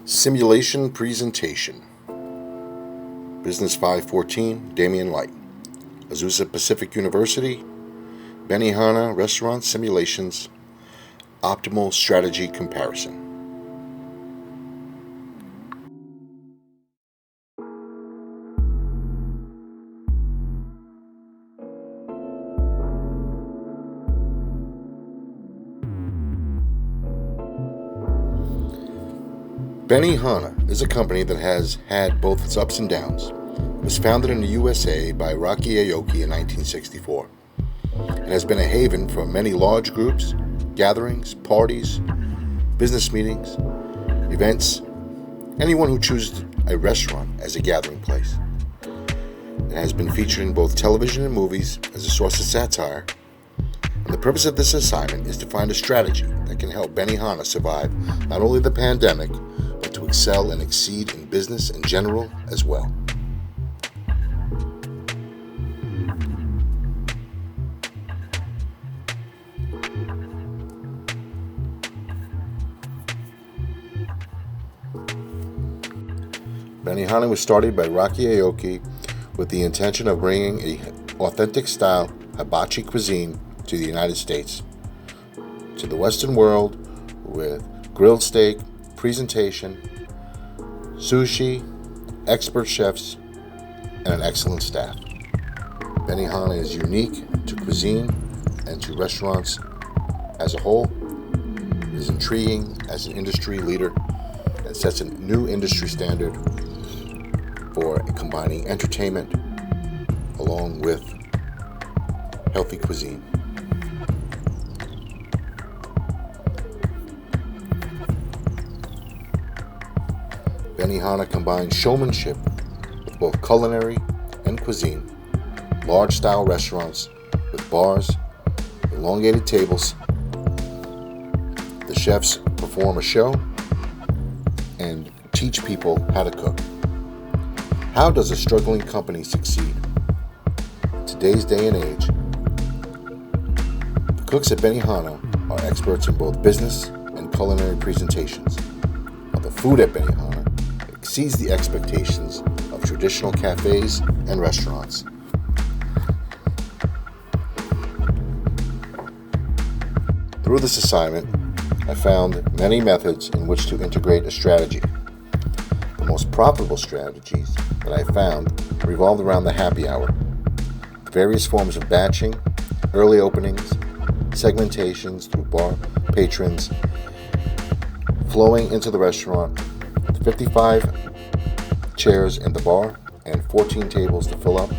Simulation Presentation. Business 514, Damian Light. Azusa Pacific University, Benihana Restaurant Simulations, Optimal Strategy Comparison. Benihana is a company that has had both its ups and downs. It was founded in the USA by Rocky Aoki in 1964. It has been a haven for many large groups, gatherings, parties, business meetings, events, anyone who chooses a restaurant as a gathering place. It has been featured in both television and movies as a source of satire, and the purpose of this assignment is to find a strategy that can help Benihana survive not only the pandemic, but to excel and exceed in business in general as well. Benihana was started by Rocky Aoki with the intention of bringing an authentic style hibachi cuisine to the United States, to the Western world, with grilled steak, presentation, sushi, expert chefs, and an excellent staff. Benihana is unique to cuisine and to restaurants as a whole. It is intriguing as an industry leader and sets a new industry standard for combining entertainment along with healthy cuisine. Benihana combines showmanship with both culinary and cuisine, large-style restaurants with bars, elongated tables. The chefs perform a show and teach people how to cook. How does a struggling company succeed? In today's day and age, the cooks at Benihana are experts in both business and culinary presentations, while the food at Benihana exceeds the expectations of traditional cafes and restaurants. Through this assignment, I found many methods in which to integrate a strategy. The most profitable strategies that I found revolved around the happy hour, various forms of batching, early openings, segmentations through bar patrons flowing into the restaurant, 55 chairs in the bar, and 14 tables to fill up,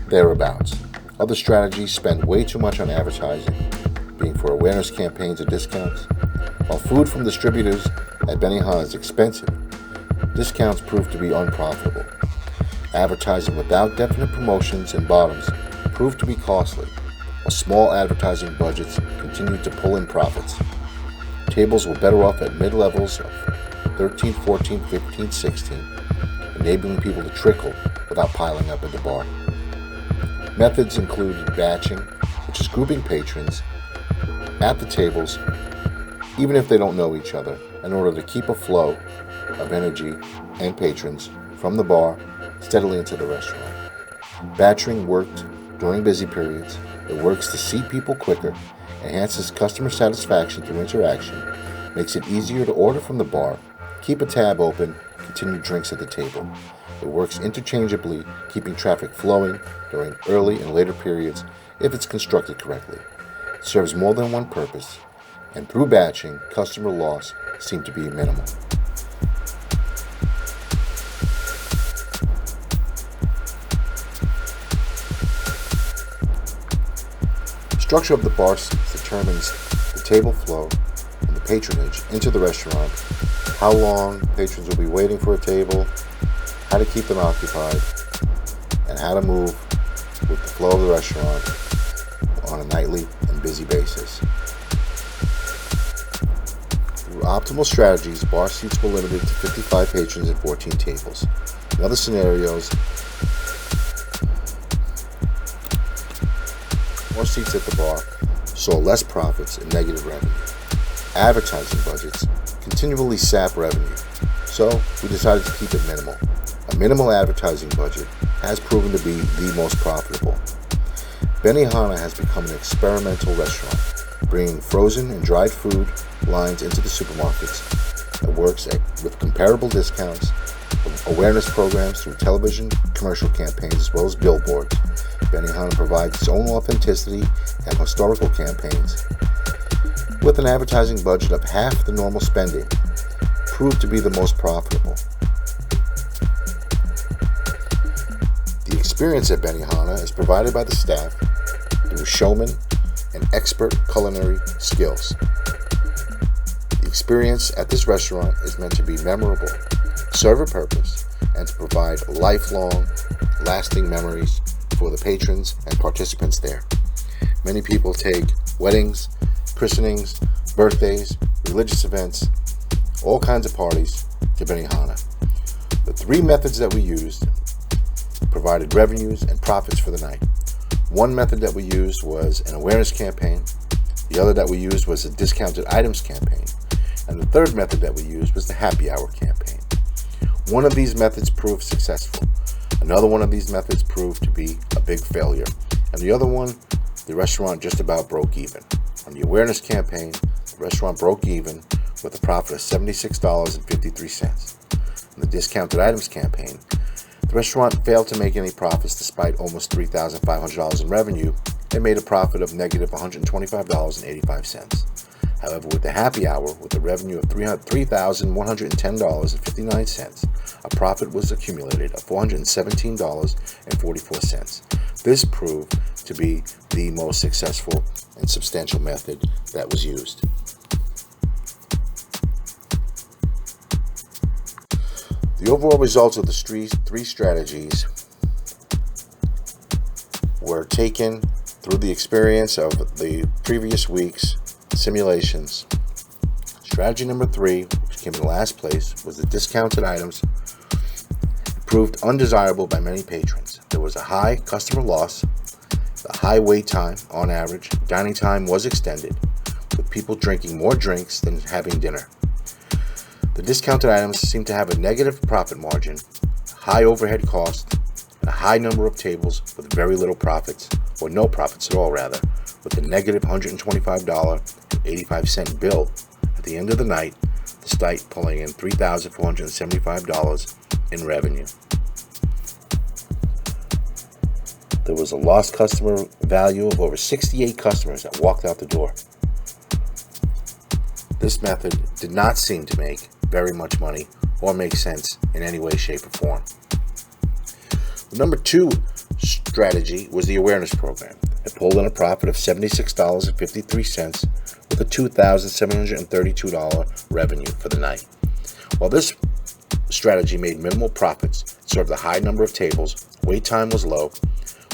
thereabouts. Other strategies spend way too much on advertising, being for awareness campaigns and discounts. While food from distributors at Benihana is expensive, discounts prove to be unprofitable. Advertising without definite promotions and bottoms proved to be costly, while small advertising budgets continued to pull in profits. Tables were better off at mid-levels of 13, 14, 15, 16, enabling people to trickle without piling up in the bar. Methods included batching, which is grouping patrons at the tables, even if they don't know each other, in order to keep a flow of energy and patrons from the bar steadily into the restaurant. Batching worked during busy periods. It works to seat people quicker, enhances customer satisfaction through interaction, makes it easier to order from the bar, keep a tab open, continue drinks at the table. It works interchangeably, keeping traffic flowing during early and later periods if it's constructed correctly. It serves more than one purpose, and through batching, customer loss seemed to be minimal. The structure of the bar seats determines the table flow and the patronage into the restaurant, how long patrons will be waiting for a table, how to keep them occupied, and how to move with the flow of the restaurant on a nightly and busy basis. Through optimal strategies, bar seats were limited to 55 patrons and 14 tables. In other scenarios, more seats at the bar saw less profits and negative revenue. advertising budgets continually sap revenue, so we decided to keep it minimal. A minimal advertising budget has proven to be the most profitable. Benihana has become an experimental restaurant, bringing frozen and dried food lines into the supermarkets. It works with comparable discounts, awareness programs through television, commercial campaigns, as well as billboards. Benihana provides its own authenticity and historical campaigns. With an advertising budget of half the normal spending, proved to be the most profitable. The experience at Benihana is provided by the staff through showmen and expert culinary skills. The experience at this restaurant is meant to be memorable, serve a purpose, and to provide lifelong, lasting memories for the patrons and participants there. Many people take weddings, christenings, birthdays, religious events, all kinds of parties to Benihana. The three methods that we used provided revenues and profits for the night. One method that we used was an awareness campaign. The other that we used was a discounted items campaign. And the third method that we used was the happy hour campaign. One of these methods proved successful. Another one of these methods proved to be a big failure. And the other one, the restaurant just about broke even. On the awareness campaign, the restaurant broke even with a profit of $76.53. On the discounted items campaign, the restaurant failed to make any profits despite almost $3,500 in revenue and made a profit of negative $125.85. However, with the happy hour, with a revenue of $3,110.59, a profit was accumulated of $417.44. This proved to be the most successful and substantial method that was used. The overall results of the three strategies were taken through the experience of the previous week's simulations. Strategy number 3, which came in last place, was the discounted items. It proved undesirable by many patrons. There was a high customer loss, a high wait time on average. Dining time was extended, with people drinking more drinks than having dinner. The discounted items seem to have a negative profit margin, high overhead cost, and a high number of tables with very little profits, or no profits at all rather, with a negative $125.85 bill at the end of the night, despite pulling in $3,475 in revenue. There was a lost customer value of over 68 customers that walked out the door. This method did not seem to make very much money or make sense in any way, shape, or form. The number 2 strategy was the awareness program. It pulled in a profit of $76.53 with a $2,732 revenue for the night. While this strategy made minimal profits, it served a high number of tables, wait time was low,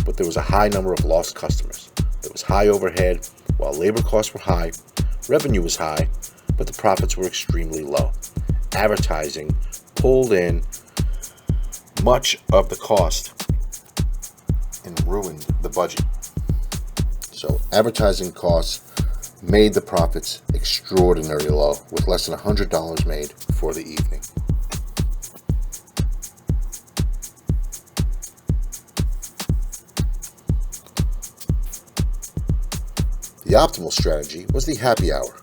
but there was a high number of lost customers. There was high overhead, while labor costs were high, revenue was high, but the profits were extremely low. Advertising pulled in much of the cost and ruined the budget. So advertising costs made the profits extraordinarily low, with less than $100 made for the evening. The optimal strategy was the happy hour.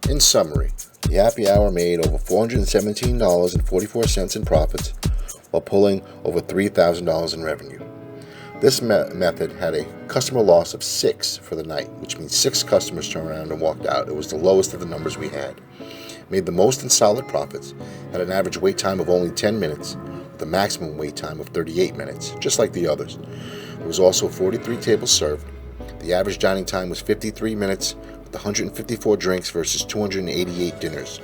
In summary, the happy hour made over $417.44 in profits while pulling over $3,000 in revenue. This method had a customer loss of 6 for the night, which means 6 customers turned around and walked out. It was the lowest of the numbers we had. Made the most in solid profits, had an average wait time of only 10 minutes, with a maximum wait time of 38 minutes, just like the others. There was also 43 tables served. The average dining time was 53 minutes, with 154 drinks versus 288 dinners.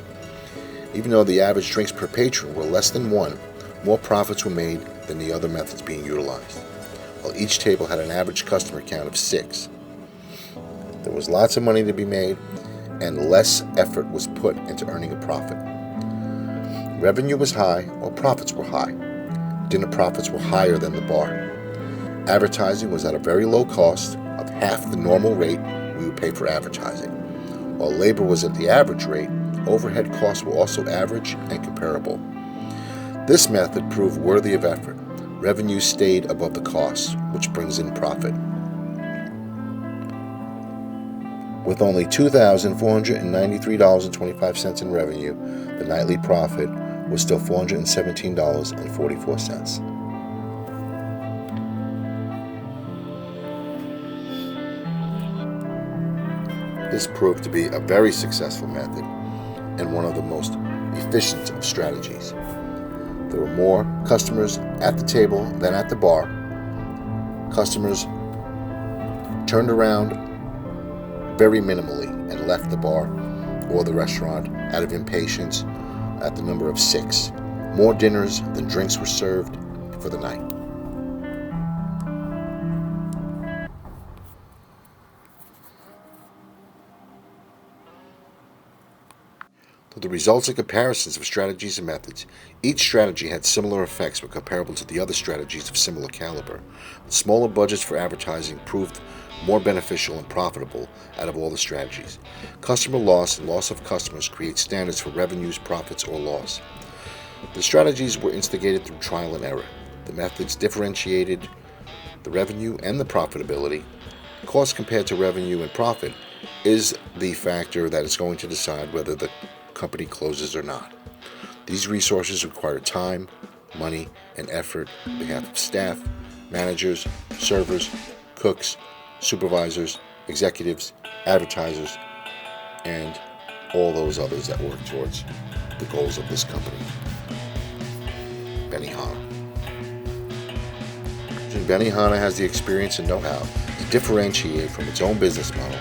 Even though the average drinks per patron were less than 1, more profits were made than the other methods being utilized, while each table had an average customer count of 6. There was lots of money to be made, and less effort was put into earning a profit. Revenue was high, while profits were high. Dinner profits were higher than the bar. Advertising was at a very low cost of half the normal rate we would pay for advertising. While labor was at the average rate, overhead costs were also average and comparable. This method proved worthy of effort. Revenue stayed above the costs, which brings in profit. With only $2,493.25 in revenue, the nightly profit was still $417.44. This proved to be a very successful method and one of the most efficient of strategies. There were more customers at the table than at the bar. Customers turned around very minimally and left the bar or the restaurant out of impatience at the number of 6. More dinners than drinks were served for the night. The results and comparisons of strategies and methods. Each strategy had similar effects but comparable to the other strategies of similar caliber. The smaller budgets for advertising proved more beneficial and profitable out of all the strategies. Customer loss and loss of customers create standards for revenues, profits, or loss. The strategies were instigated through trial and error. The methods differentiated the revenue and the profitability. Cost compared to revenue and profit is the factor that is going to decide whether the company closes or not. These resources require time, money, and effort on behalf of staff, managers, servers, cooks, supervisors, executives, advertisers, and all those others that work towards the goals of this company. Benihana. Benihana has the experience and know-how to differentiate from its own business model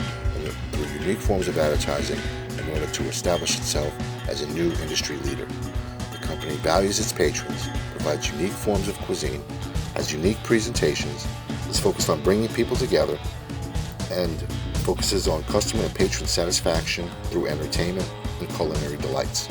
through unique forms of advertising in order to establish itself as a new industry leader. The company values its patrons, provides unique forms of cuisine, has unique presentations, is focused on bringing people together, and focuses on customer and patron satisfaction through entertainment and culinary delights.